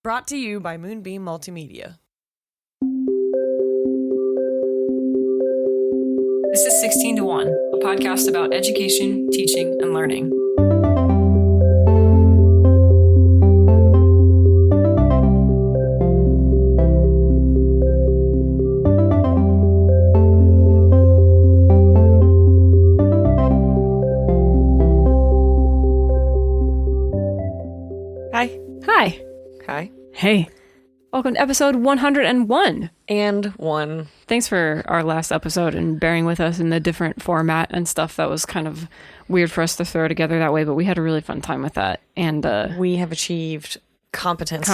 Brought to you by Moonbeam Multimedia. This is 16 to 1, a podcast about education, teaching, and learning. Hi. Hi. Hi. Hey. Welcome to episode 101. And one. Thanks for our last episode and bearing with us in the different format and stuff. That was kind of weird for us to throw together that way, but we had a really fun time with that. And we have achieved competence.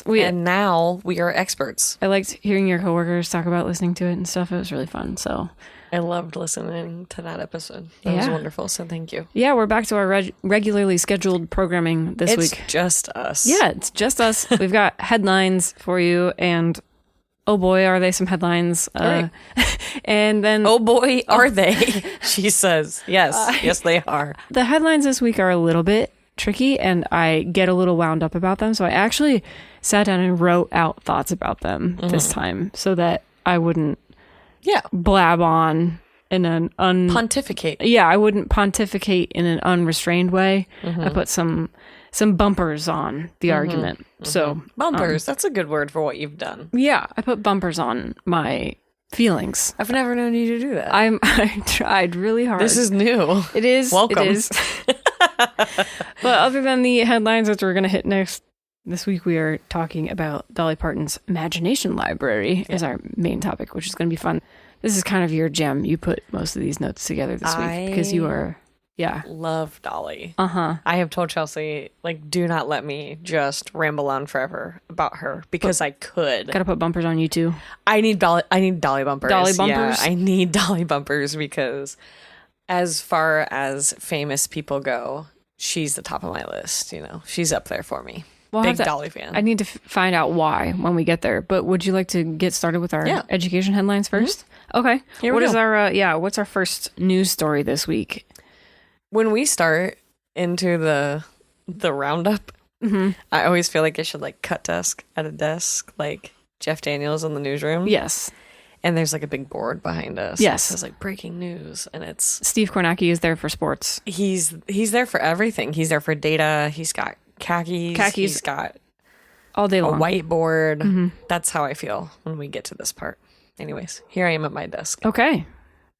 And now we are experts. I liked hearing your coworkers talk about listening to it and stuff. It was really fun. So I loved listening to that episode. That was wonderful. So thank you. Yeah, we're back to our regularly scheduled programming this week. It's just us. Yeah, it's just us. We've got headlines for you, and oh boy, are they some headlines. Right. And then... Oh boy, are they? She says. Yes. Yes, they are. The headlines this week are a little bit tricky, and I get a little wound up about them. So I actually sat down and wrote out thoughts about them this time so that I wouldn't blab on in an pontificate. Yeah, I wouldn't pontificate in an unrestrained way. I put some bumpers on the argument. So bumpers, that's a good word for what you've done. Yeah, I put bumpers on my feelings. I've never known you to do that. I tried really hard. This is new. It is. Welcome. It is. But other than the headlines that we're going to hit next, this week we are talking about Dolly Parton's Imagination Library as our main topic, which is going to be fun. This is kind of your gem. You put most of these notes together this week because you are, love Dolly. I have told Chelsea, do not let me just ramble on forever about her because I could. Gotta put bumpers on you too. I need Dolly bumpers. Dolly bumpers? Yeah, I need Dolly bumpers because as far as famous people go, she's the top of my list. You know, she's up there for me. Well, big Dolly fan. I need to find out why when we get there. But would you like to get started with our education headlines first? Okay. Here we go. What's our first news story this week? When we start into the roundup, I always feel like I should cut desk at a desk like Jeff Daniels in the newsroom. Yes. And there's a big board behind us. Yes. It says breaking news, and it's Steve Kornacki is there for sports. He's there for everything. He's there for data. He's got khakis. He's got all day long. A whiteboard. That's how I feel when we get to this part. Anyways, here I am at my desk. Okay.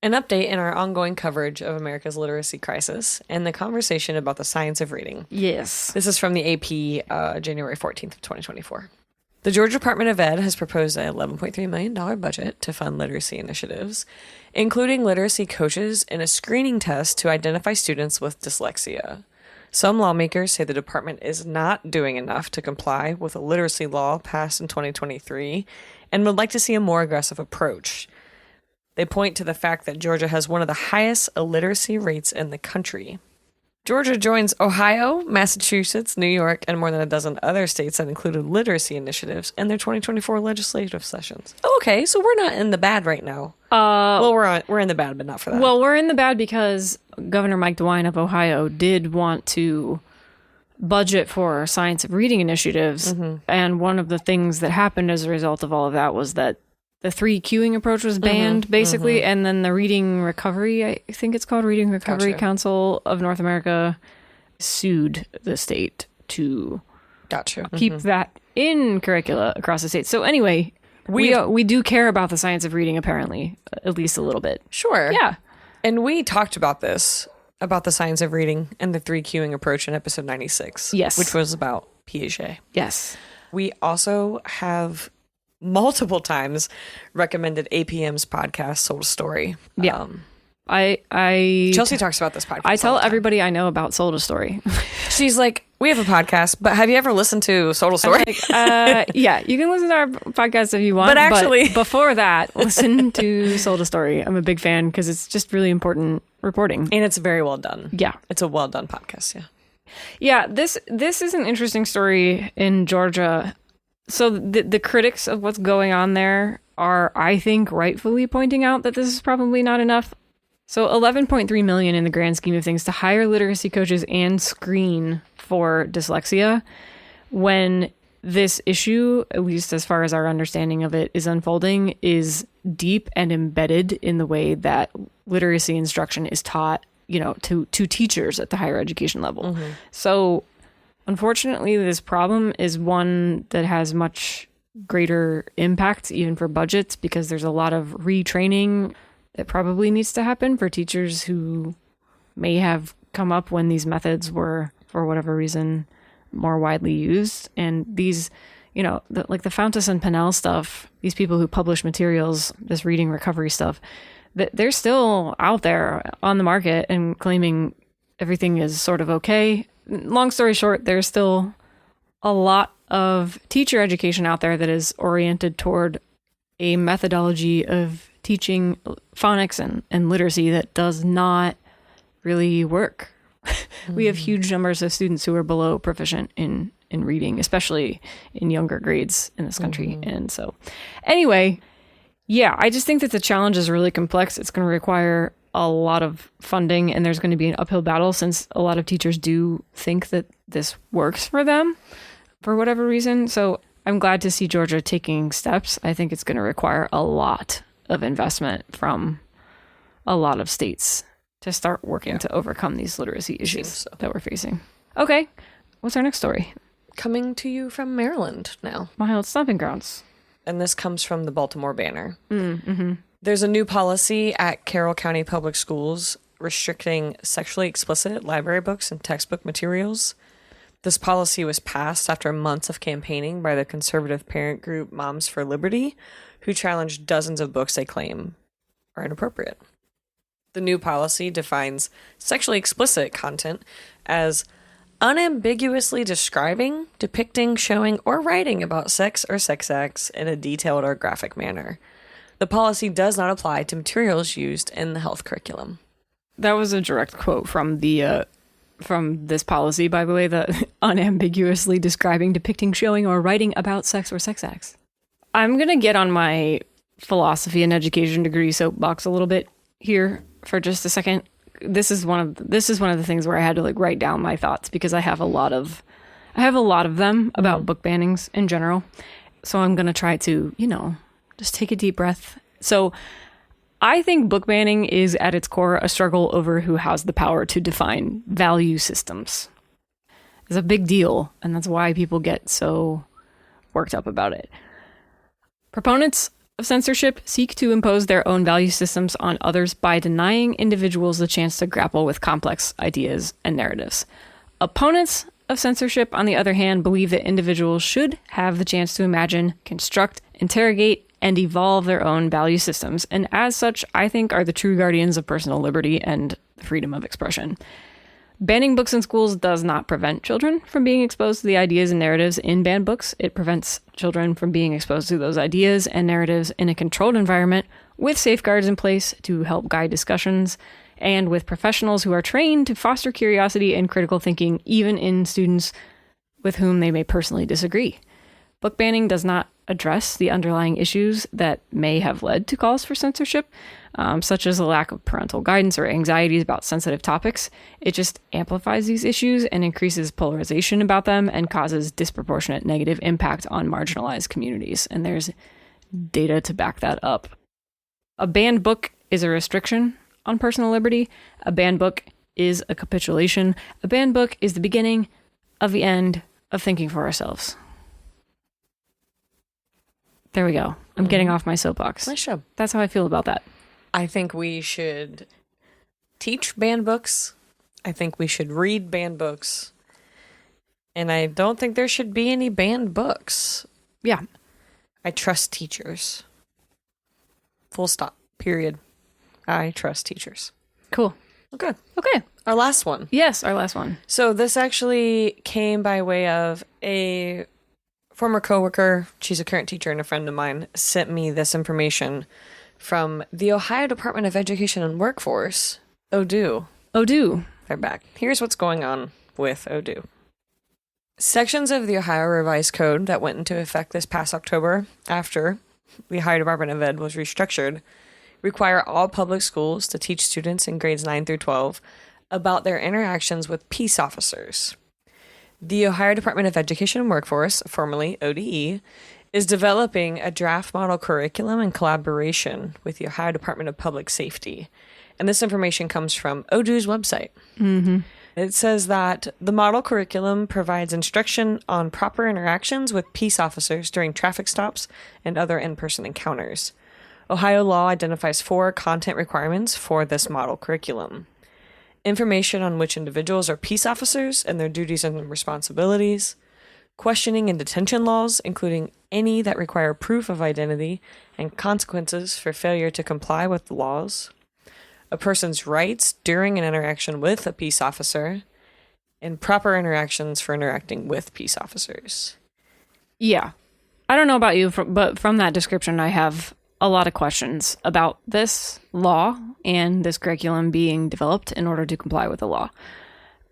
An update in our ongoing coverage of America's literacy crisis and the conversation about the science of reading. Yes. This is from the AP, January 14th of 2024. The Georgia Department of Ed has proposed a $11.3 million budget to fund literacy initiatives, including literacy coaches and a screening test to identify students with dyslexia. Some lawmakers say the department is not doing enough to comply with a literacy law passed in 2023 and would like to see a more aggressive approach. They point to the fact that Georgia has one of the highest illiteracy rates in the country. Georgia joins Ohio, Massachusetts, New York, and more than a dozen other states that included literacy initiatives in their 2024 legislative sessions. Okay, so we're not in the bad right now. We're in the bad, but not for that. Well, we're in the bad because Governor Mike DeWine of Ohio did want to budget for science of reading initiatives, and one of the things that happened as a result of all of that was that the 3 queuing approach was banned, basically, and then the Reading Recovery, I think it's called Reading Recovery Council of North America, sued the state to keep that in curricula across the state. So anyway, we do care about the science of reading, apparently, at least a little bit. Sure. Yeah. And we talked about this, about the science of reading and the 3 queuing approach in episode 96. Yes. Which was about Piaget. Yes. We also have multiple times recommended APM's podcast, Sold a Story. Yeah. Chelsea talks about this podcast. I tell everybody I know about Sold a Story. She's like, we have a podcast, but have you ever listened to Sold a Story? Yeah, you can listen to our podcast if you want. But actually, before that, listen to Sold a Story. I'm a big fan because it's just really important reporting. And it's very well done. Yeah. It's a well done podcast, yeah. Yeah, this is an interesting story in Georgia. So the critics of what's going on there are, I think, rightfully pointing out that this is probably not enough. So $11.3 million in the grand scheme of things to hire literacy coaches and screen for dyslexia when this issue, at least as far as our understanding of it is unfolding, is deep and embedded in the way that literacy instruction is taught, to teachers at the higher education level. So unfortunately, this problem is one that has much greater impact even for budgets, because there's a lot of retraining that probably needs to happen for teachers who may have come up when these methods were, for whatever reason, more widely used. And these, like the Fountas and Pinnell stuff, these people who publish materials, this reading recovery stuff, they're still out there on the market and claiming everything is sort of okay. Long story short, there's still a lot of teacher education out there that is oriented toward a methodology of teaching phonics and literacy that does not really work. We have huge numbers of students who are below proficient in reading, especially in younger grades in this country. And so anyway, yeah, I just think that the challenge is really complex. It's going to require a lot of funding, and there's going to be an uphill battle, since a lot of teachers do think that this works for them for whatever reason. So I'm glad to see Georgia taking steps. I think it's going to require a lot of investment from a lot of states to start working to overcome these literacy issues that we're facing. Okay, what's our next story? Coming to you from Maryland now. My old stomping grounds. And this comes from the Baltimore Banner. There's a new policy at Carroll County Public Schools restricting sexually explicit library books and textbook materials. This policy was passed after months of campaigning by the conservative parent group Moms for Liberty, who challenged dozens of books they claim are inappropriate. The new policy defines sexually explicit content as unambiguously describing, depicting, showing, or writing about sex or sex acts in a detailed or graphic manner. The policy does not apply to materials used in the health curriculum. That was a direct quote from this policy, by the way, the unambiguously describing, depicting, showing, or writing about sex or sex acts. I'm going to get on my philosophy and education degree soapbox a little bit here for just a second. This is one of the things where I had to write down my thoughts, because I have a lot of them about book bannings in general. So I'm going to try to, just take a deep breath. So I think book banning is at its core a struggle over who has the power to define value systems. It's a big deal, and that's why people get so worked up about it. Proponents of censorship seek to impose their own value systems on others by denying individuals the chance to grapple with complex ideas and narratives. Opponents of censorship, on the other hand, believe that individuals should have the chance to imagine, construct, interrogate, and evolve their own value systems, and as such, I think are the true guardians of personal liberty and freedom of expression. Banning books in schools does not prevent children from being exposed to the ideas and narratives in banned books. It prevents children from being exposed to those ideas and narratives in a controlled environment with safeguards in place to help guide discussions, and with professionals who are trained to foster curiosity and critical thinking, even in students with whom they may personally disagree. Book banning does not address the underlying issues that may have led to calls for censorship, such as a lack of parental guidance or anxieties about sensitive topics. It just amplifies these issues and increases polarization about them and causes disproportionate negative impact on marginalized communities. And there's data to back that up. A banned book is a restriction on personal liberty. A banned book is a capitulation. A banned book is the beginning of the end of thinking for ourselves. There we go. I'm getting off my soapbox. Nice job. That's how I feel about that. I think we should teach banned books. I think we should read banned books. And I don't think there should be any banned books. Yeah. I trust teachers. Full stop. Period. I trust teachers. Cool. Okay. Okay. Our last one. Yes, our last one. So this actually came by way of a former coworker. She's a current teacher and a friend of mine sent me this information from the Ohio Department of Education and Workforce. ODU. They're back. Here's what's going on with ODU. Sections of the Ohio Revised Code that went into effect this past October after the Ohio Department of Ed was restructured require all public schools to teach students in grades 9 through 12 about their interactions with peace officers. The Ohio Department of Education and Workforce, formerly ODE, is developing a draft model curriculum in collaboration with the Ohio Department of Public Safety. And this information comes from ODU's website. Mm-hmm. It says that the model curriculum provides instruction on proper interactions with peace officers during traffic stops and other in-person encounters. Ohio law identifies 4 content requirements for this model curriculum. Information on which individuals are peace officers and their duties and responsibilities, questioning and detention laws, including any that require proof of identity and consequences for failure to comply with the laws, a person's rights during an interaction with a peace officer, and proper interactions for interacting with peace officers. Yeah. I don't know about you, but from that description, I have a lot of questions about this law and this curriculum being developed in order to comply with the law.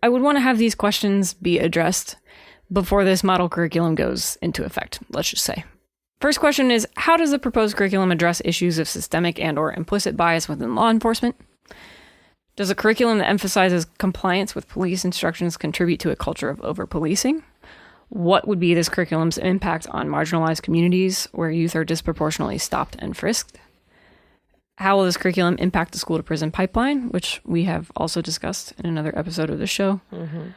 I would want to have these questions be addressed before this model curriculum goes into effect, let's just say. First question is, how does the proposed curriculum address issues of systemic and or implicit bias within law enforcement? Does a curriculum that emphasizes compliance with police instructions contribute to a culture of over-policing? What would be this curriculum's impact on marginalized communities where youth are disproportionately stopped and frisked? How will this curriculum impact the school-to-prison pipeline, which we have also discussed in another episode of the show? Mm-hmm.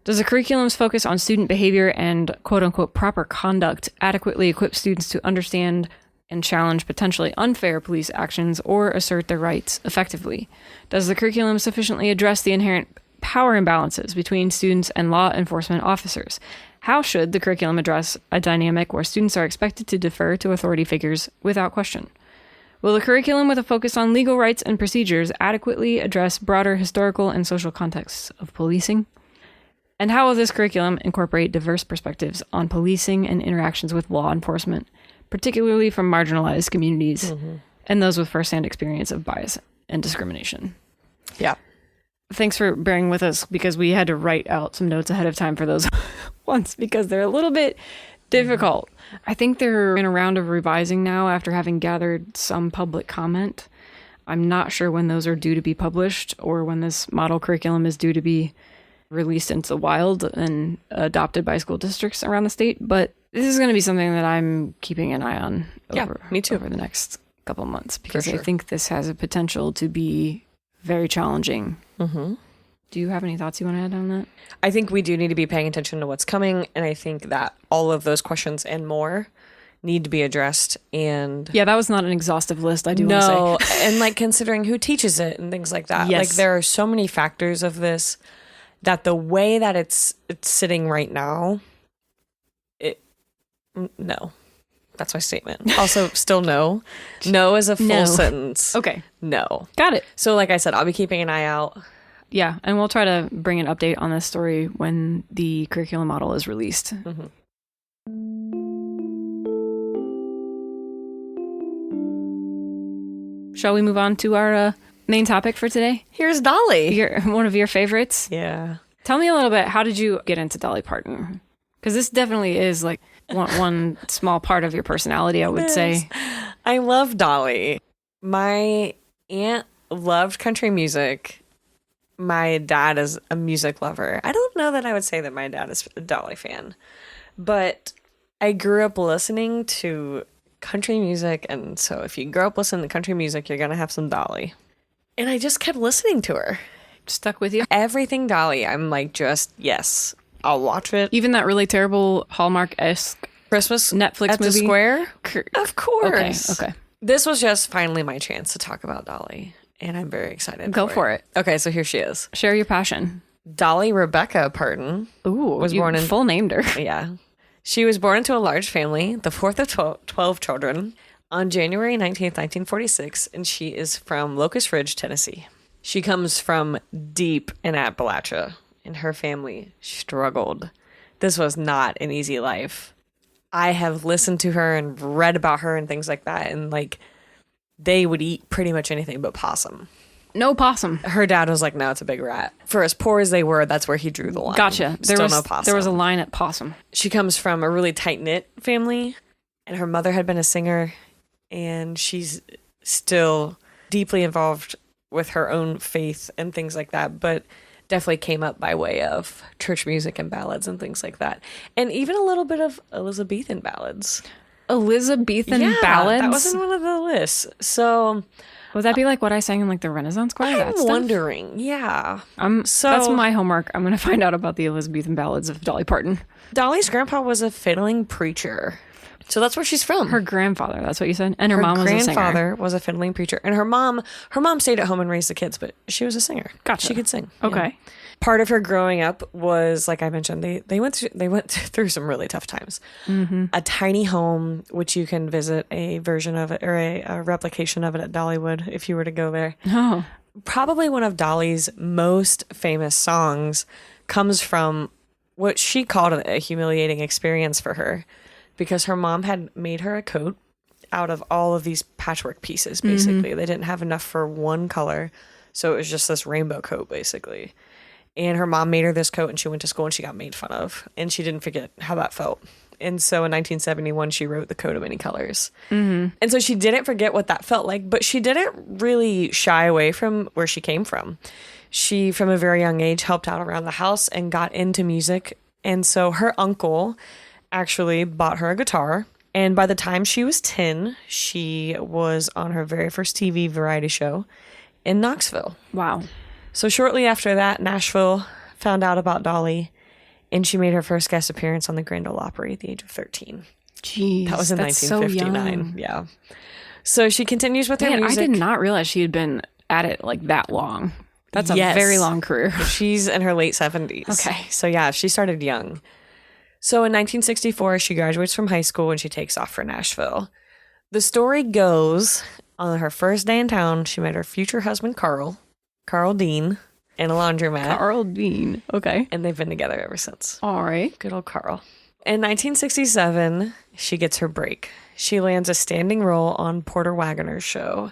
Does the curriculum's focus on student behavior and quote-unquote proper conduct adequately equip students to understand and challenge potentially unfair police actions or assert their rights effectively? Does the curriculum sufficiently address the inherent power imbalances between students and law enforcement officers? How should the curriculum address a dynamic where students are expected to defer to authority figures without question? Will the curriculum with a focus on legal rights and procedures adequately address broader historical and social contexts of policing? And how will this curriculum incorporate diverse perspectives on policing and interactions with law enforcement, particularly from marginalized communities and those with firsthand experience of bias and discrimination? Yeah. Thanks for bearing with us, because we had to write out some notes ahead of time for those ones because they're a little bit difficult. I think they're in a round of revising now after having gathered some public comment. I'm not sure when those are due to be published or when this model curriculum is due to be released into the wild and adopted by school districts around the state. But this is going to be something that I'm keeping an eye on me too. over the next couple of months, because sure. I think this has a potential to be very challenging. Mm-hmm. Do you have any thoughts you want to add on that? I think we do need to be paying attention to what's coming, and I think that all of those questions and more need to be addressed. And yeah, that was not an exhaustive list, I do want to say. And like considering who teaches it and things like that. Yes. Like there are so many factors of this that the way that it's sitting right now, no. That's my statement. Also, still no. No is a full sentence. Okay. No. Got it. So like I said, I'll be keeping an eye out. Yeah, and we'll try to bring an update on this story when the curriculum model is released. Mm-hmm. Shall we move on to our main topic for today? Here's Dolly. One of your favorites. Yeah. Tell me a little bit, how did you get into Dolly Parton? Because this definitely is like one small part of your personality, I would say. I love Dolly. My aunt loved country music. My dad is a music lover. I don't know that I would say that my dad is a Dolly fan, but I grew up listening to country music, and so if you grow up listening to country music, you're gonna have some Dolly. And I just kept listening to her. Stuck with you? Everything Dolly. I'm like, just yes, I'll watch it. Even that really terrible Hallmark-esque Christmas Netflix at movie? the Square? Of course. Okay. This was just finally my chance to talk about Dolly, and I'm very excited. Go for it. Okay, so here she is. Share your passion. Dolly Rebecca Parton. Ooh, was born in full named her. Yeah. She was born into a large family, the fourth of 12 children, on January 19th, 1946, and she is from Locust Ridge, Tennessee. She comes from deep in Appalachia, and her family struggled. This was not an easy life. I have listened to her and read about her and things like that, and like they would eat pretty much anything but possum. No possum. Her dad was like, no, it's a big rat. For as poor as they were, that's where he drew the line. Gotcha. No possum. There was a line at possum. She comes from a really tight-knit family, and her mother had been a singer, and she's still deeply involved with her own faith and things like that. But definitely came up by way of church music and ballads and things like that. And even a little bit of Elizabethan ballads. Elizabethan ballads? That wasn't one of the lists. So would that be like what I sang in like the Renaissance choir? I'm wondering. Yeah. So that's my homework. I'm going to find out about the Elizabethan ballads of Dolly Parton. Dolly's grandpa was a fiddling preacher. So that's where she's from. Her grandfather, that's what you said? And her mom was a singer. Her grandfather was a fiddling preacher. And her mom stayed at home and raised the kids, but she was a singer. Gotcha. She could sing. Okay. Yeah. Part of her growing up was, like I mentioned, they went through some really tough times. Mm-hmm. A tiny home, which you can visit a version of it or a replication of it at Dollywood if you were to go there. Oh. Probably one of Dolly's most famous songs comes from what she called a humiliating experience for her, because her mom had made her a coat out of all of these patchwork pieces, basically. Mm-hmm. They didn't have enough for one color, so it was just this rainbow coat, basically. And her mom made her this coat, and she went to school, and she got made fun of, and she didn't forget how that felt. And so in 1971, she wrote The Coat of Many Colors. Mm-hmm. And so she didn't forget what that felt like, but she didn't really shy away from where she came from. She, from a very young age, helped out around the house and got into music. And so her uncle actually bought her a guitar. And by the time she was 10, she was on her very first TV variety show in Knoxville. Wow. So shortly after that, Nashville found out about Dolly, and she made her first guest appearance on the Grand Ole Opry at the age of 13. Jeez, that was in that's 1959. So yeah. So she continues with her music. I did not realize she had been at it like that long. That's a very long career. She's in her late 70s. Okay. So yeah, she started young. So in 1964, she graduates from high school and she takes off for Nashville. The story goes, on her first day in town, she met her future husband, Carl Dean, in a laundromat. Carl Dean. Okay. And they've been together ever since. All right. Good old Carl. In 1967, she gets her break. She lands a standing role on Porter Wagoner's show.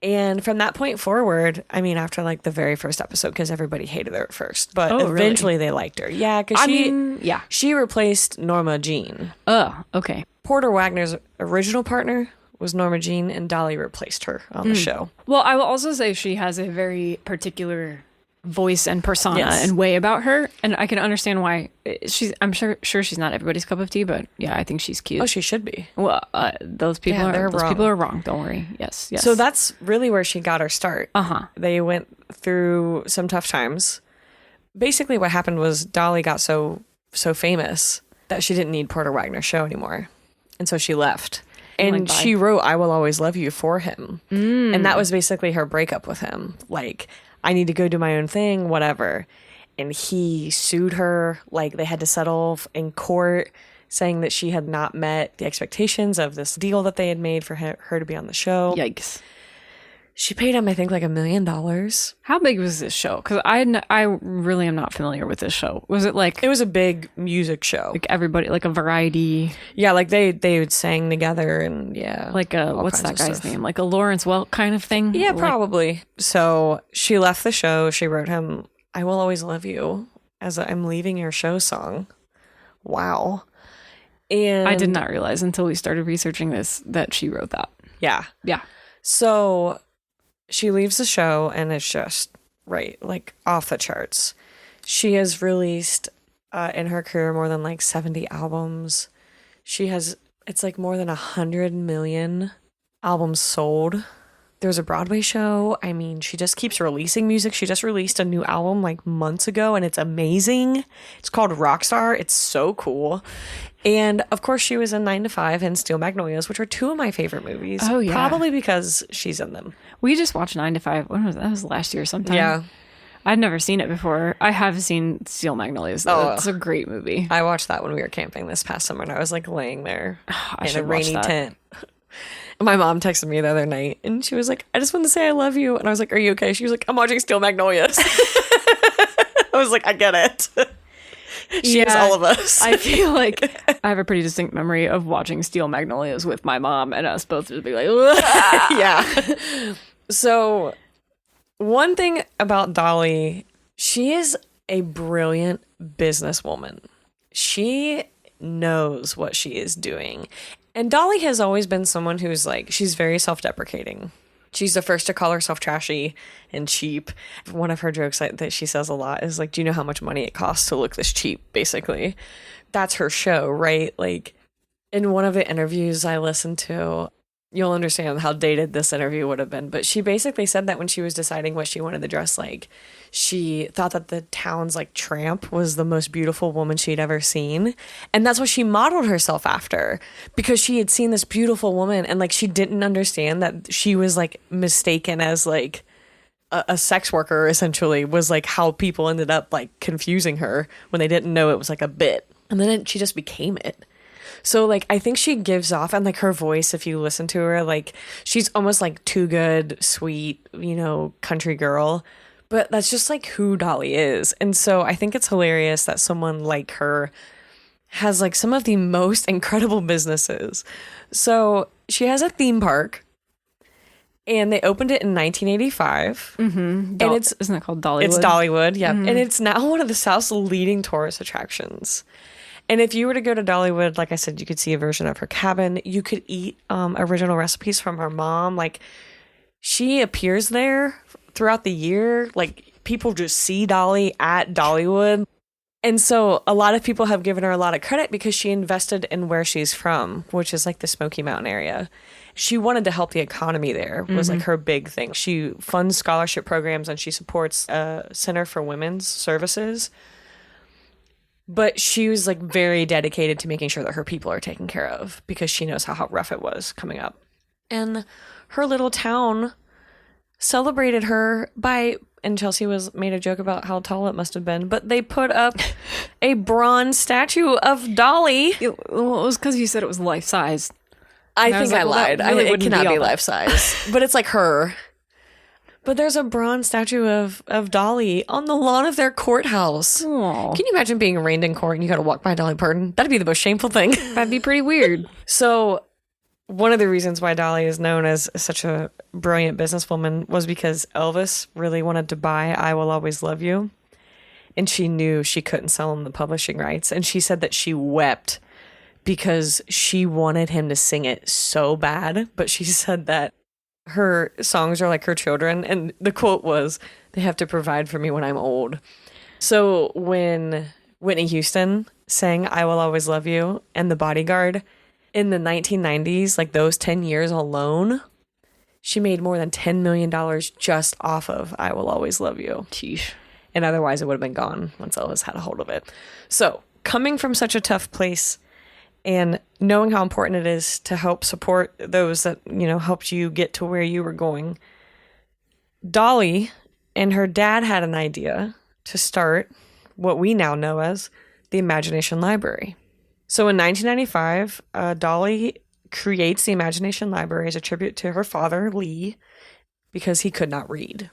And from that point forward, I mean, after like the very first episode, because everybody hated her at first, but eventually they liked her. Yeah, because she replaced Norma Jean. Oh, okay. Porter Wagoner's original partner was Norma Jean, and Dolly replaced her on the show. Well, I will also say she has a very particular voice and persona and way about her, and I can understand why I'm sure she's not everybody's cup of tea, but yeah, I think she's cute. Oh, she should be. Well, those people are wrong. Don't worry. Yes. So that's really where she got her start. They went through some tough times. Basically, what happened was Dolly got so famous that she didn't need Porter Wagoner's show anymore, and so she left. And she wrote "I Will Always Love You" for him, and that was basically her breakup with him. Like, I need to go do my own thing, whatever. And he sued her. Like, they had to settle in court, saying that she had not met the expectations of this deal that they had made for her to be on the show. Yikes. She paid him, I think, like $1 million. How big was this show? Because I really am not familiar with this show. Was it like... It was a big music show. Like everybody, like a variety... Yeah, like they sang together and yeah. Like a... What's that guy's name? Like a Lawrence Welk kind of thing? Yeah, probably. So she left the show. She wrote him, "I Will Always Love You" as a "I'm leaving your show" song. Wow. And I did not realize until we started researching this that she wrote that. Yeah. Yeah. So... she leaves the show and it's just like off the charts. She has released in her career more than like 70 albums. It's like more than 100 million albums sold. There's a Broadway show. I mean, she just keeps releasing music. She just released a new album like months ago and it's amazing. It's called Rockstar. It's so cool. And of course, she was in 9 to 5 and Steel Magnolias, which are two of my favorite movies. Oh, yeah. Probably because she's in them. We just watched 9 to 5. When was that? That was last year sometime. Yeah. I'd never seen it before. I have seen Steel Magnolias, though. It's a great movie. I watched that when we were camping this past summer, and I was like laying there in a rainy tent. And my mom texted me the other night, and she was like, "I just want to say I love you." And I was like, "Are you okay?" She was like, "I'm watching Steel Magnolias." I was like, "I get it." She is all of us. I feel like I have a pretty distinct memory of watching Steel Magnolias with my mom and us both just be like, yeah. So one thing about Dolly, she is a brilliant businesswoman. She knows what she is doing. And Dolly has always been someone who's like, she's very self-deprecating. She's the first to call herself trashy and cheap. One of her jokes that she says a lot is like, do you know how much money it costs to look this cheap, basically? That's her show, right? Like, in one of the interviews I listened to, you'll understand how dated this interview would have been, but she basically said that when she was deciding what she wanted to dress like, she thought that the town's like tramp was the most beautiful woman she'd ever seen. And that's what she modeled herself after, because she had seen this beautiful woman and like she didn't understand that she was like mistaken as like a sex worker, essentially, was like how people ended up like confusing her when they didn't know it was like a bit. And then she just became it. So, like, I think she gives off, and, like, her voice, if you listen to her, like, she's almost, like, too good, sweet, you know, country girl. But that's just, like, who Dolly is. And so I think it's hilarious that someone like her has, like, some of the most incredible businesses. So she has a theme park, and they opened it in 1985. Mm-hmm. And isn't it called Dollywood? It's Dollywood, yeah. Mm-hmm. And it's now one of the South's leading tourist attractions. And if you were to go to Dollywood, like I said, you could see a version of her cabin. You could eat original recipes from her mom. Like, she appears there throughout the year. Like, people just see Dolly at Dollywood. And so a lot of people have given her a lot of credit because she invested in where she's from, which is like the Smoky Mountain area. She wanted to help the economy there, was like her big thing. She funds scholarship programs and she supports a Center for Women's Services. But she was like very dedicated to making sure that her people are taken care of because she knows how rough it was coming up. And her little town celebrated her by, and Chelsea made a joke about how tall it must have been, but they put up a bronze statue of Dolly. It was because you said it was life size. I think I lied. It cannot be life size, but it's like her. But there's a bronze statue of Dolly on the lawn of their courthouse. Aww. Can you imagine being arraigned in court and you got to walk by Dolly Parton? That'd be the most shameful thing. That'd be pretty weird. So one of the reasons why Dolly is known as such a brilliant businesswoman was because Elvis really wanted to buy I Will Always Love You. And she knew she couldn't sell him the publishing rights. And she said that she wept because she wanted him to sing it so bad. But she said that her songs are like her children. And the quote was, they have to provide for me when I'm old. So when Whitney Houston sang I Will Always Love You and The Bodyguard in the 1990s, like those 10 years alone, she made more than $10 million just off of I Will Always Love You. Sheesh. And otherwise it would have been gone once Elvis had a hold of it. So coming from such a tough place and knowing how important it is to help support those that, you know, helped you get to where you were going, Dolly and her dad had an idea to start what we now know as the Imagination Library. So in 1995, Dolly creates the Imagination Library as a tribute to her father, Lee, because he could not read.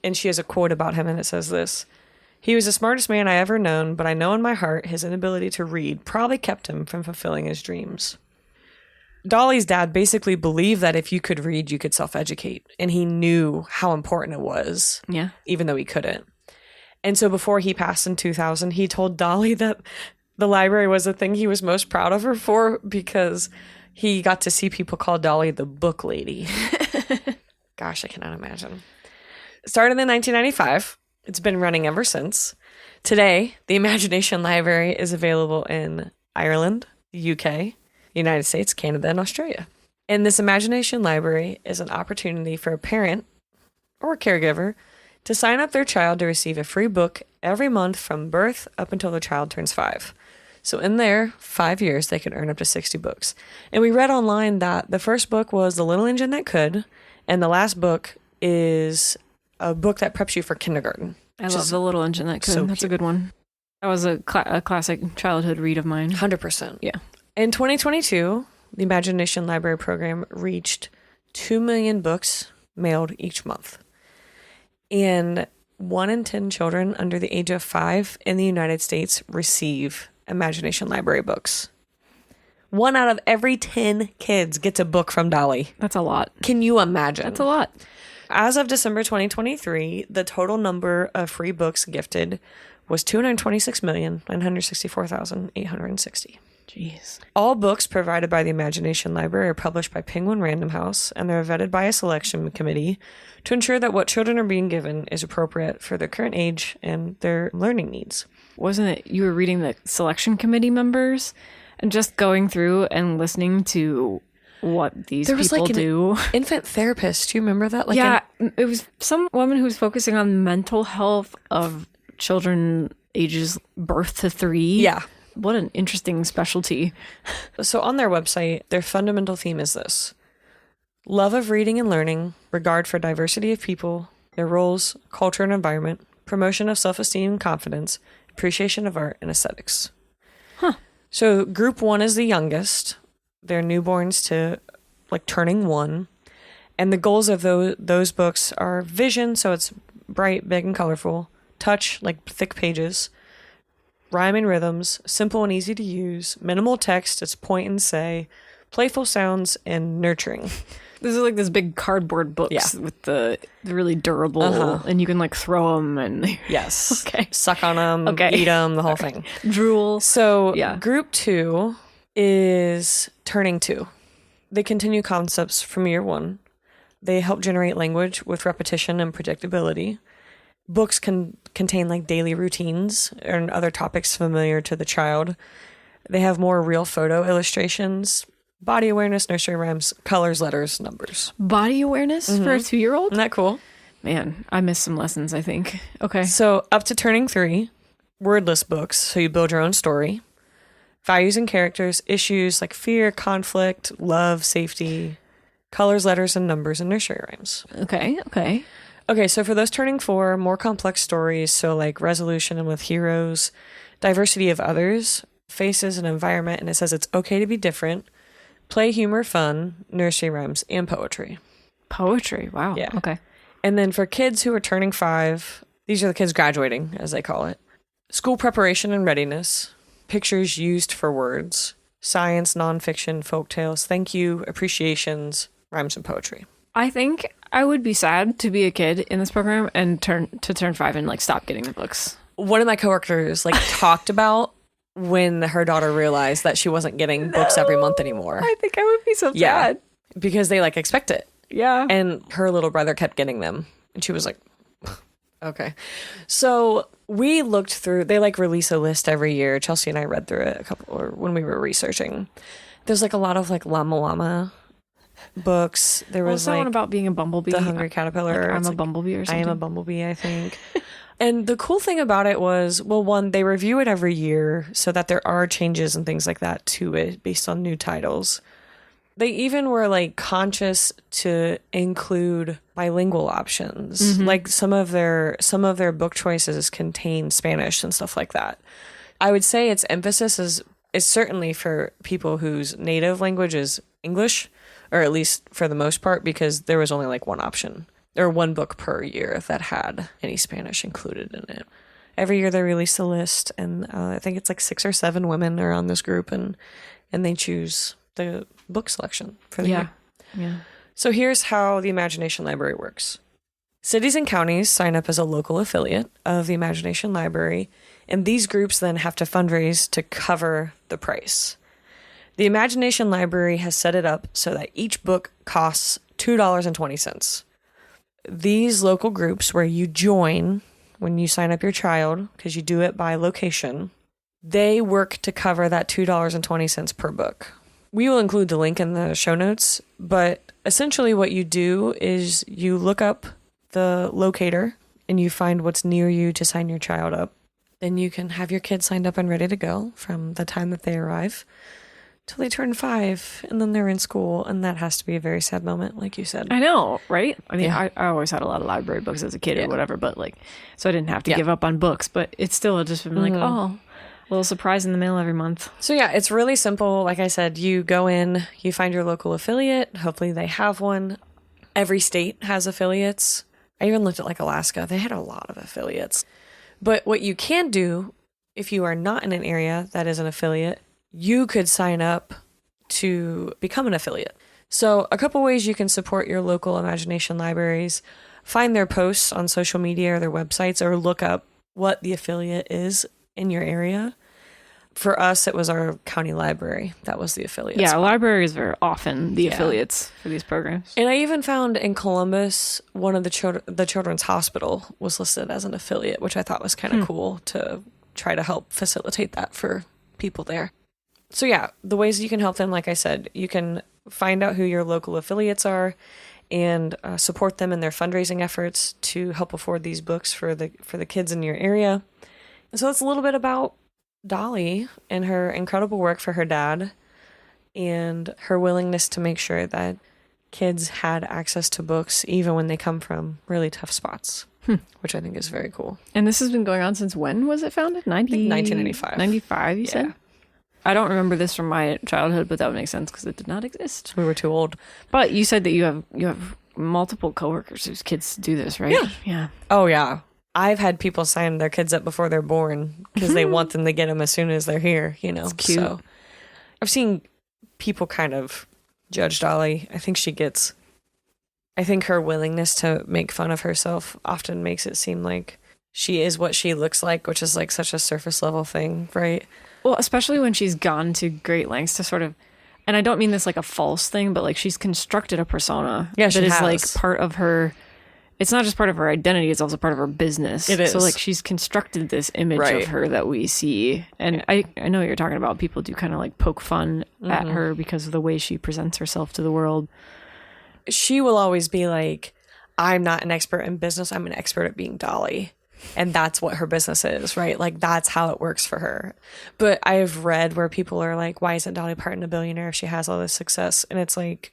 And she has a quote about him, and it says this: "He was the smartest man I ever known, but I know in my heart his inability to read probably kept him from fulfilling his dreams." Dolly's dad basically believed that if you could read, you could self-educate. And he knew how important it was, even though he couldn't. And so before he passed in 2000, he told Dolly that the library was the thing he was most proud of her for because he got to see people call Dolly the book lady. Gosh, I cannot imagine. Started in 1995. It's been running ever since. Today, the Imagination Library is available in Ireland, the UK, United States, Canada, and Australia. And this Imagination Library is an opportunity for a parent or a caregiver to sign up their child to receive a free book every month from birth up until the child turns 5. So in their 5 years, they can earn up to 60 books. And we read online that the first book was The Little Engine That Could, and the last book is a book that preps you for kindergarten. I love The Little Engine That Could. So that's cute. A good one. That was a classic childhood read of mine. 100%. Yeah. In 2022, the Imagination Library program reached 2 million books mailed each month. And 1 in 10 children under the age of 5 in the United States receive Imagination Library books. 1 out of every 10 kids gets a book from Dolly. That's a lot. Can you imagine? That's a lot. As of December 2023, the total number of free books gifted was 226,964,860. Jeez. All books provided by the Imagination Library are published by Penguin Random House, and they're vetted by a selection committee to ensure that what children are being given is appropriate for their current age and their learning needs. Wasn't it you were reading the selection committee members and just going through and listening to what these There was people like do? Infant therapist. Do you remember that? Like Yeah, it was some woman who was focusing on mental health of children ages birth to 3. Yeah. What an interesting specialty. So on their website, their fundamental theme is this: love of reading and learning, regard for diversity of people, their roles, culture and environment, promotion of self-esteem and confidence, appreciation of art and aesthetics. Huh. So group 1 is the youngest. They're newborns to like turning 1. And the goals of those books are vision, so it's bright, big, and colorful. Touch, like thick pages. Rhyme and rhythms, simple and easy to use. Minimal text, it's point and say. Playful sounds, and nurturing. This is like this big cardboard books with the really durable, and you can like throw them and Yes. Okay. Suck on them, eat them, the whole thing. drool. So group 2 is turning 2. They continue concepts from year 1. They help generate language with repetition and predictability. Books can contain like daily routines and other topics familiar to the child. They have more real photo illustrations, body awareness, nursery rhymes, colors, letters, numbers. Body awareness for a 2-year-old? Isn't that cool? Man, I missed some lessons, I think. Okay. So up to turning 3, wordless books. So you build your own story. Values and characters, issues like fear, conflict, love, safety, colors, letters, and numbers, and nursery rhymes. Okay. Okay, so for those turning 4, more complex stories, so like resolution and with heroes, diversity of others, faces and environment, and it says it's okay to be different, play, humor, fun, nursery rhymes, and poetry. Poetry, wow. Yeah. Okay. And then for kids who are turning 5, these are the kids graduating, as they call it. School preparation and readiness, pictures used for words, science, nonfiction, folktales, thank you, appreciations, rhymes, and poetry. I think I would be sad to be a kid in this program and turn 5 and like stop getting the books. One of my coworkers like talked about when her daughter realized that she wasn't getting books every month anymore. I think I would be so sad. Because they like expect it. Yeah. And her little brother kept getting them. And she was like, okay. So we looked through, they like release a list every year. Chelsea and I read through it when we were researching. There's like a lot of like Llama Llama books. There was that like one about being a bumblebee. The Hungry Caterpillar. Like, I'm It's a like, bumblebee or something. I am a bumblebee, I think. And the cool thing about it was, well, one, they review it every year so that there are changes and things like that to it based on new titles. They even were like conscious to include bilingual options. Like some of their book choices contain Spanish and stuff like that. I would say its emphasis is certainly for people whose native language is English, or at least for the most part, because there was only like one option or one book per year that had any Spanish included in it. Every year they release a list, and I think it's like 6 or 7 women are on this group, and they choose the book selection for the year. Yeah. So here's how the Imagination Library works. Cities and counties sign up as a local affiliate of the Imagination Library, and these groups then have to fundraise to cover the price. The Imagination Library has set it up so that each book costs $2.20. These local groups where you join when you sign up your child, because you do it by location, they work to cover that $2.20 per book. We will include the link in the show notes, but essentially what you do is you look up the locator and you find what's near you to sign your child up. Then you can have your kid signed up and ready to go from the time that they arrive till they turn 5, and then they're in school, and that has to be a very sad moment, like you said. I know, right? I mean, Yeah. I always had a lot of library books as a kid or whatever, but like, so I didn't have to give up on books, but it's still just been like, oh, a little surprise in the mail every month. So yeah, it's really simple. Like I said, you go in, you find your local affiliate. Hopefully they have one. Every state has affiliates. I even looked at like Alaska. They had a lot of affiliates. But what you can do, if you are not in an area that is an affiliate, you could sign up to become an affiliate. So a couple ways you can support your local Imagination libraries: find their posts on social media or their websites, or look up what the affiliate is in your area. For us, it was our county library. That was the affiliate. Yeah, spot. libraries are often the affiliates for these programs. And I even found in Columbus, one of the children's hospital was listed as an affiliate, which I thought was kind of cool to try to help facilitate that for people there. So yeah, the ways you can help them, like I said, you can find out who your local affiliates are and support them in their fundraising efforts to help afford these books for the kids in your area. So it's a little bit about Dolly and her incredible work for her dad and her willingness to make sure that kids had access to books even when they come from really tough spots, which I think is very cool. And this has been going on since when was it founded? 1995. 95, you said? I don't remember this from my childhood, but that would make sense because it did not exist. We were too old. But you said that you have multiple coworkers whose kids do this, right? Yeah. Oh, yeah. I've had people sign their kids up before they're born because they want them to get them as soon as they're here, you know. It's cute. So I've seen people kind of judge Dolly. I think her willingness to make fun of herself often makes it seem like she is what she looks like, which is like such a surface level thing, right? Well, especially when she's gone to great lengths to sort of, and I don't mean this like a false thing, but like she's constructed a persona that is like part of her. It's not just part of her identity, it's also part of her business. It is. So like she's constructed this image of her that we see. And I know what you're talking about. People do kind of like poke fun at her because of the way she presents herself to the world. She will always be like, I'm not an expert in business, I'm an expert at being Dolly. And that's what her business is, right? Like that's how it works for her. But I've read where people are like, why isn't Dolly Parton a billionaire if she has all this success? And it's like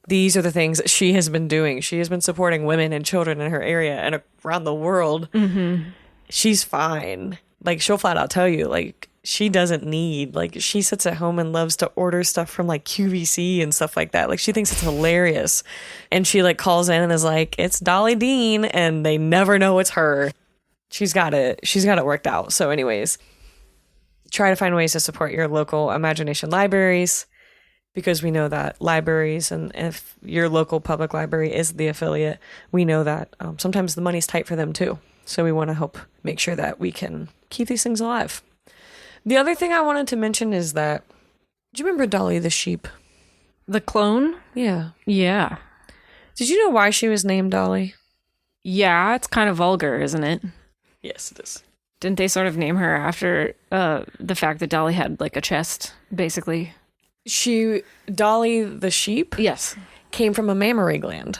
these are the things that she has been doing. She has been supporting women and children in her area and around the world. Mm-hmm. She's fine. Like, she'll flat out tell you, like, she doesn't need, like, she sits at home and loves to order stuff from, like, QVC and stuff like that. Like, she thinks it's hilarious. And she, like, calls in and is like, it's Dolly Dean, and they never know it's her. She's got it worked out. So anyways, try to find ways to support your local imagination libraries, because we know that libraries, and if your local public library is the affiliate, we know that sometimes the money's tight for them too. So we want to help make sure that we can keep these things alive. The other thing I wanted to mention is that, do you remember Dolly the sheep? The clone? Yeah. Yeah. Did you know why she was named Dolly? Yeah, it's kind of vulgar, isn't it? Yes, it is. Didn't they sort of name her after the fact that Dolly had like a chest, basically? Dolly the sheep, yes, came from a mammary gland.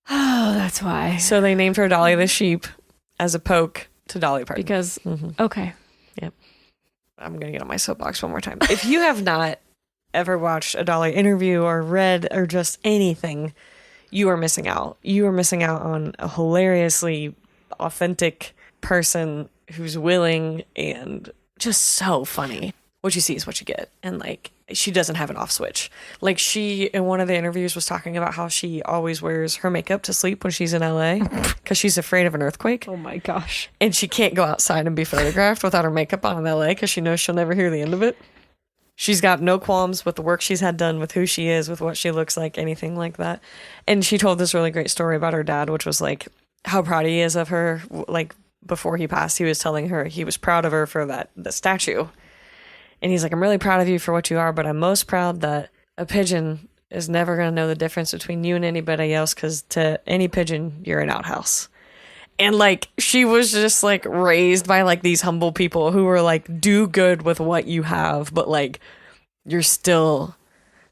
Oh, that's why. So they named her Dolly the sheep as a poke to Dolly Parton. Because, okay. Yep. I'm going to get on my soapbox one more time. If you have not ever watched a Dolly interview or read or just anything, you are missing out. You are missing out on a hilariously authentic person who's willing and just so funny. What you see is what you get. And like, she doesn't have an off switch. Like, she, in one of the interviews, was talking about how she always wears her makeup to sleep when she's in LA because she's afraid of an earthquake. Oh my gosh. And she can't go outside and be photographed without her makeup on in LA because she knows she'll never hear the end of it. She's got no qualms with the work she's had done, with who she is, with what she looks like, anything like that. And she told this really great story about her dad, which was like how proud he is of her. Like, before he passed, he was telling her he was proud of her for the statue. And he's like, I'm really proud of you for what you are, but I'm most proud that a pigeon is never going to know the difference between you and anybody else, because to any pigeon, you're an outhouse. And like, she was just like raised by like these humble people who were like, do good with what you have, but like, you're still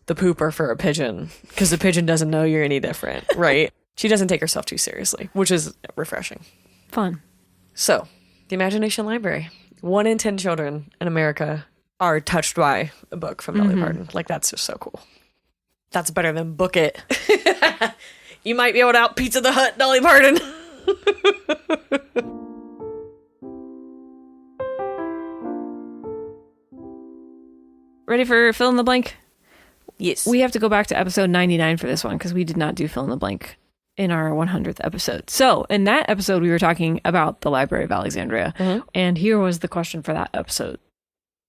the pooper for a pigeon because the pigeon doesn't know you're any different, right? She doesn't take herself too seriously, which is refreshing. Fun. So, the Imagination Library. 1 in 10 children in America are touched by a book from Dolly Parton. Like, that's just so cool. That's better than Book It. You might be able to out Pizza the Hut Dolly Parton. Ready for fill in the blank? Yes. We have to go back to episode 99 for this one because we did not do fill in the blank in our 100th episode. So in that episode, we were talking about the Library of Alexandria. And here was the question for that episode.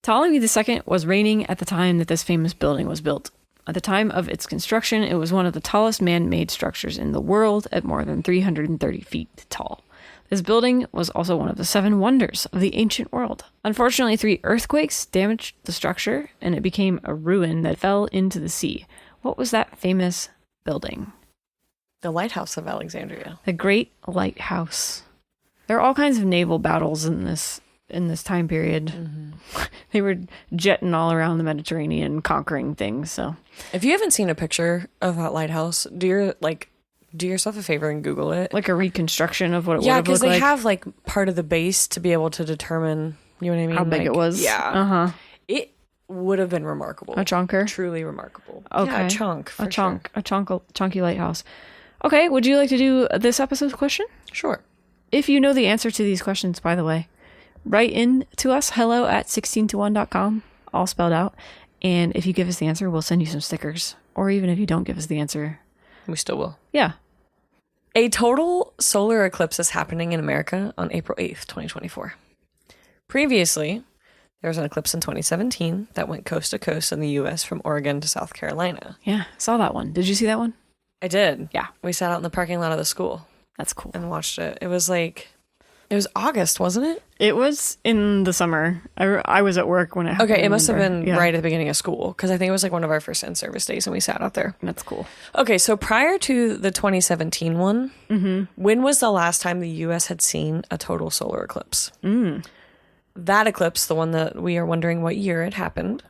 Ptolemy II was reigning at the time that this famous building was built. At the time of its construction, it was one of the tallest man-made structures in the world at more than 330 feet tall. This building was also one of the 7 wonders of the ancient world. Unfortunately, 3 earthquakes damaged the structure, and it became a ruin that fell into the sea. What was that famous building? The Lighthouse of Alexandria. The Great Lighthouse. There are all kinds of naval battles in this time period. Mm-hmm. They were jetting all around the Mediterranean, conquering things. So, if you haven't seen a picture of that lighthouse, do yourself a favor and Google it. Like a reconstruction of what it would have looked like. Yeah, because they have like part of the base to be able to determine, you know what I mean? How big like, it was. Yeah. It would have been remarkable. A chunker? Truly remarkable. Okay. Yeah, a chunk. A chunky lighthouse. Okay, would you like to do this episode's question? Sure. If you know the answer to these questions, by the way, write in to us, hello@16to1.com, all spelled out. And if you give us the answer, we'll send you some stickers. Or even if you don't give us the answer, we still will. Yeah. A total solar eclipse is happening in America on April 8th, 2024. Previously, there was an eclipse in 2017 that went coast to coast in the U.S. from Oregon to South Carolina. Yeah, saw that one. Did you see that one? I did. Yeah. We sat out in the parking lot of the school. That's cool. And watched it. It was August, wasn't it? It was in the summer. I was at work when it happened. Okay, it must have been right at the beginning of school, because I think it was like one of our first in-service days and we sat out there. That's cool. Okay, so prior to the 2017 one, when was the last time the U.S. had seen a total solar eclipse? That eclipse, the one that we are wondering what year it happened,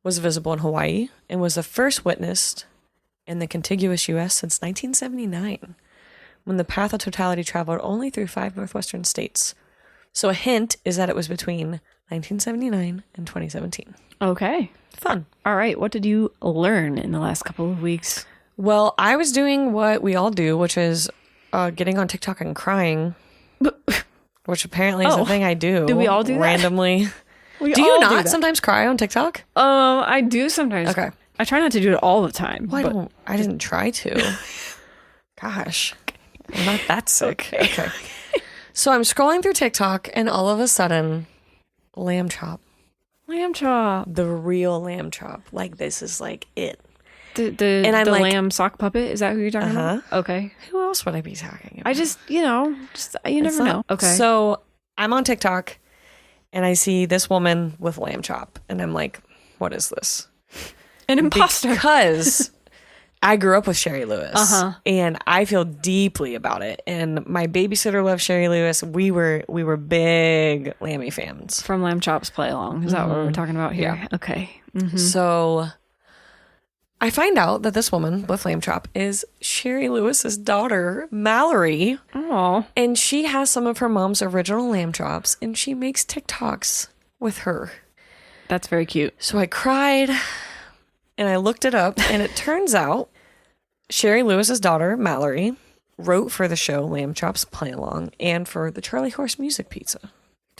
was visible in Hawaii and was the first witnessed in the contiguous U.S. since 1979, when the path of totality traveled only through 5 northwestern states. So a hint is that it was between 1979 and 2017. Okay. Fun. All right. What did you learn in the last couple of weeks? Well, I was doing what we all do, which is getting on TikTok and crying, which apparently is a thing I do. Do we all do that? Randomly. Do you not sometimes cry on TikTok? I do sometimes. Okay. I try not to do it all the time. Well, I didn't try to. Gosh. I'm not that sick. Okay. So I'm scrolling through TikTok and all of a sudden, lamb chop. Lamb chop. The real lamb chop. Like, this is like it. The lamb sock puppet? Is that who you're talking about? Okay. Who else would I be talking about? I just, you never know. Okay. So I'm on TikTok and I see this woman with lamb chop and I'm like, what is this? An imposter. Because I grew up with Sherry Lewis and I feel deeply about it. And my babysitter loves Sherry Lewis. We were big Lammy fans. From Lamb Chop's Play Along. Is that what we're talking about here? Yeah. Okay. So I find out that this woman with lamb chop is Sherry Lewis's daughter, Mallory. Oh. And she has some of her mom's original lamb chops and she makes TikToks with her. That's very cute. So I cried and I looked it up and it turns out Sherry Lewis's daughter, Mallory, wrote for the show Lamb Chop's Play Along and for the Charlie Horse Music Pizza.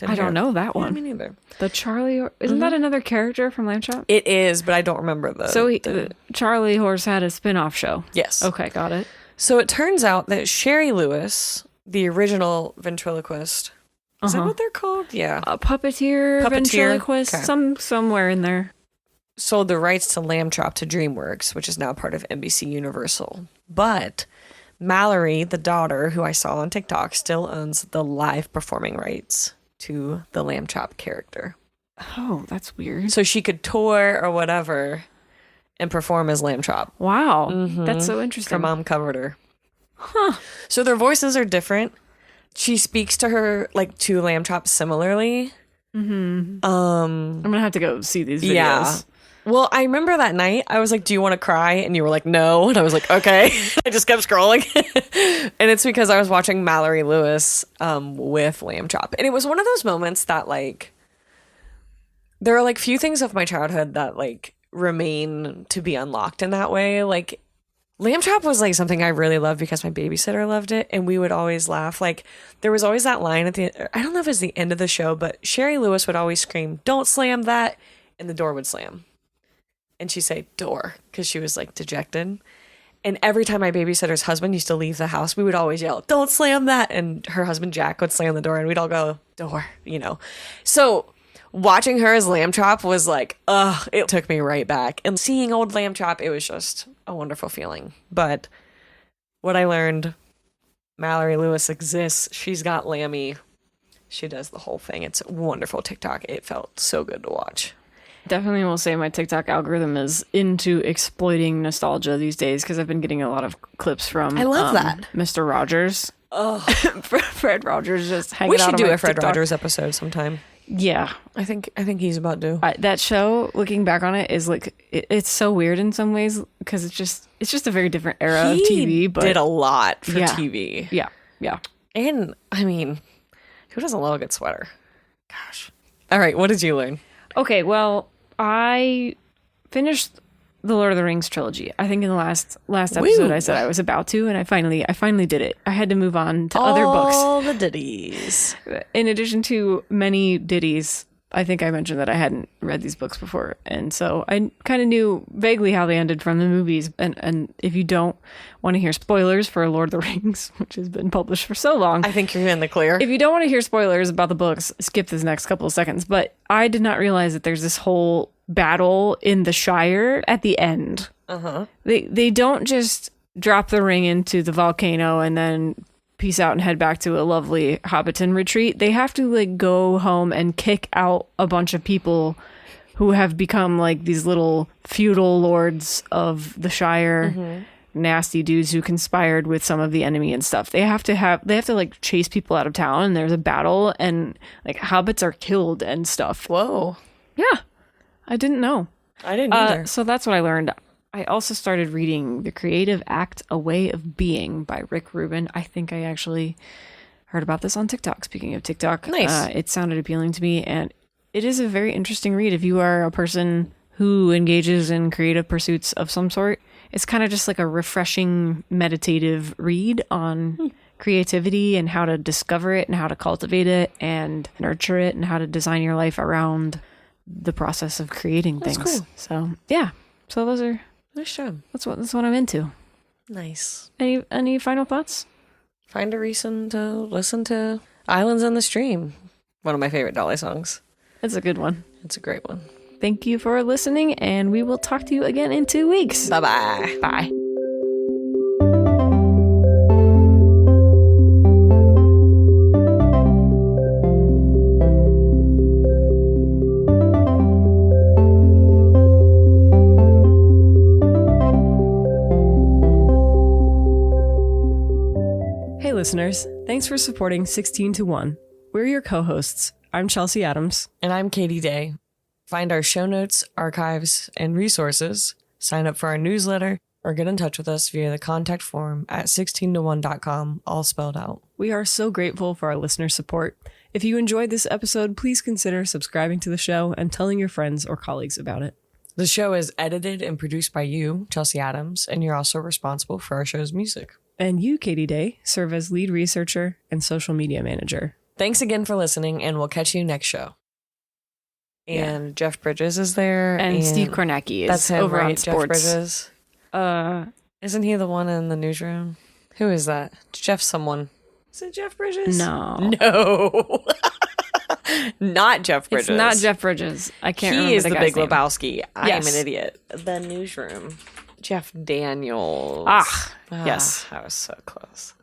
I don't know that one. Yeah, me neither. The Charlie... Isn't that another character from Lamb Chop? It is, but I don't remember the... So Charlie Horse had a spin-off show. Yes. Okay, got it. So it turns out that Sherry Lewis, the original ventriloquist... Is that what they're called? Yeah. A puppeteer, ventriloquist, okay. Somewhere in there. Sold the rights to Lamb Chop to DreamWorks, which is now part of NBC Universal. But Mallory, the daughter, who I saw on TikTok, still owns the live performing rights to the Lamb Chop character. Oh, that's weird. So she could tour or whatever and perform as Lamb Chop. Wow. That's so interesting. Her mom covered her. Huh. So their voices are different. She speaks to her, like, to Lamb Chop similarly. I'm going to have to go see these videos. Yeah. Well, I remember that night, I was like, do you want to cry? And you were like, no. And I was like, okay. I just kept scrolling. And it's because I was watching Mallory Lewis with Lamb Chop. And it was one of those moments that, like, there are, like, few things of my childhood that, like, remain to be unlocked in that way. Like, Lamb Chop was, like, something I really loved because my babysitter loved it. And we would always laugh. Like, there was always that line at the, I don't know if it's the end of the show, but Sherry Lewis would always scream, don't slam that. And the door would slam. And she'd say, door, because she was, like, dejected. And every time my babysitter's husband used to leave the house, we would always yell, don't slam that. And her husband, Jack, would slam the door, and we'd all go, door, you know. So watching her as Lamb Chop was like, it took me right back. And seeing old Lamb Chop, it was just a wonderful feeling. But what I learned Mallory Lewis exists. She's got Lammy. She does the whole thing. It's a wonderful TikTok. It felt so good to watch. Definitely will say my TikTok algorithm is into exploiting nostalgia these days because I've been getting a lot of clips from I love that. Mr. Rogers. Oh, Fred Rogers just hanging we out should on do my a Fred TikTok. Rogers episode sometime. Yeah. I think he's about due. That show, looking back on it, is like it's so weird in some ways because it's just a very different era of TV. But did a lot for Yeah. TV. Yeah. And I mean, who doesn't love a good sweater? Gosh. All right, what did you learn? Okay, well, I finished the Lord of the Rings trilogy. I think in the last episode I said I was about to, and I finally did it. I had to move on to other books. All the ditties. In addition to many ditties, I think I mentioned that I hadn't read these books before, and so I kind of knew vaguely how they ended from the movies. And if you don't want to hear spoilers for Lord of the Rings, which has been published for so long, I think you're in the clear. if you don't want to hear spoilers about the books, skip this next couple of seconds. But I did not realize that there's this whole battle in the Shire at the end. Uh-huh. They don't just drop the ring into the volcano and then peace out and head back to a lovely Hobbiton retreat. They have to like go home and kick out a bunch of people who have become like these little feudal lords of the Shire, nasty dudes who conspired with some of the enemy and stuff. They have to like chase people out of town, and there's a battle, and like hobbits are killed and stuff. Whoa. Yeah, I didn't know. I didn't either. So that's what I learned. I also started reading The Creative Act, A Way of Being by Rick Rubin. I think I actually heard about this on TikTok. Speaking of TikTok, Nice. It sounded appealing to me, and it is a very interesting read. If you are a person who engages in creative pursuits of some sort, it's kind of just like a refreshing, meditative read on creativity and how to discover it and how to cultivate it and nurture it and how to design your life around the process of creating That's things. cool. So yeah, so those are Nice job. that's what I'm into. Nice. Any final thoughts? Find a reason to listen to Islands on the Stream. One of my favorite Dolly songs. It's a good one. It's a great one. Thank you for listening, and we will talk to you again in 2 weeks. Bye-bye. Bye. Hey listeners, thanks for supporting 16 to 1. We're your co-hosts. I'm Chelsea Adams. And I'm Katie Day. Find our show notes, archives, and resources, sign up for our newsletter, or get in touch with us via the contact form at 16to1.com, all spelled out. We are so grateful for our listener support. If you enjoyed this episode, please consider subscribing to the show and telling your friends or colleagues about it. The show is edited and produced by you, Chelsea Adams, and you're also responsible for our show's music. And you, Katie Day, serve as lead researcher and social media manager. Thanks again for listening, and we'll catch you next show. And Jeff Bridges is there. And Steve Kornacki is that's him, over right? on Jeff sports. Bridges. Isn't he the one in the newsroom? Who is that? Jeff someone. Is it Jeff Bridges? No. No. Not Jeff Bridges. It's not Jeff Bridges. I can't remember He is the the guy's Big name. Lebowski. I am Yes. an idiot. The newsroom. Jeff Daniels. Yes. I was so close.